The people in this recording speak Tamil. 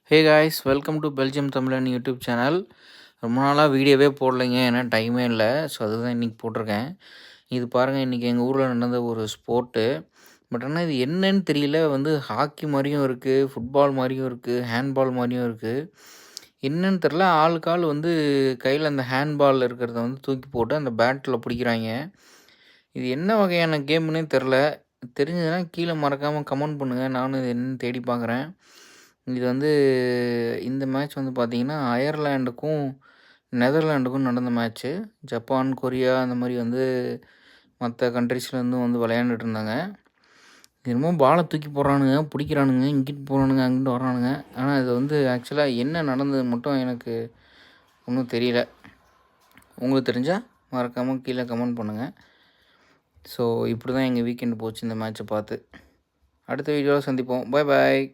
Hey guys, welcome to Belgium தமிழன் யூடியூப் சேனல். ரொம்ப நாளாக வீடியோவே போடலைங்க, ஏன்னா டைமே இல்லை. ஸோ அதுதான் இன்றைக்கி போட்டிருக்கேன். இது பாருங்கள், இன்றைக்கி எங்கள் ஊரில் நடந்த ஒரு ஸ்போர்ட்டு. பட் ஆனால் இது என்னன்னு தெரியல, ஹாக்கி மாதிரியும் இருக்குது, ஃபுட்பால் மாதிரியும் இருக்குது, ஹேண்ட்பால் மாதிரியும் இருக்குது. என்னன்னு தெரில, ஆளுக்கு ஆள் கையில் அந்த ஹேண்ட்பால் இருக்கிறத தூக்கி போட்டு அந்த பேட்டில் பிடிக்கிறாங்க. இது என்ன வகையான கேம்னே தெரில. தெரிஞ்சதுன்னா கீழே மறக்காமல் கமெண்ட் பண்ணுங்கள், நானும் இது என்னன்னு தேடி பார்க்குறேன். இது இந்த மேட்ச் பார்த்தீங்கன்னா, அயர்லாண்டுக்கும், நெதர்லாண்டுக்கும் நடந்த மேட்ச்சு. ஜப்பான், கொரியா அந்த மாதிரி மற்ற கண்ட்ரீஸ்லேருந்தும் விளையாண்டுட்டு இருந்தாங்க. என்னமோ பாலை தூக்கி போடுறானுங்க, பிடிக்கிறானுங்க, இங்கிட்டு போகிறானுங்க, அங்கிட்டு வர்றானுங்க. ஆனால் இது ஆக்சுவலாக என்ன நடந்தது மட்டும் எனக்கு ஒன்றும் தெரியல. உங்களுக்கு தெரிஞ்சால் மறக்காமல் கீழே கமெண்ட் பண்ணுங்கள். ஸோ இப்படி தான் எங்கள் வீக்கெண்டு போச்சு இந்த மேட்ச்சை பார்த்து. அடுத்த வீடியோவில் சந்திப்போம். பாய் பாய்.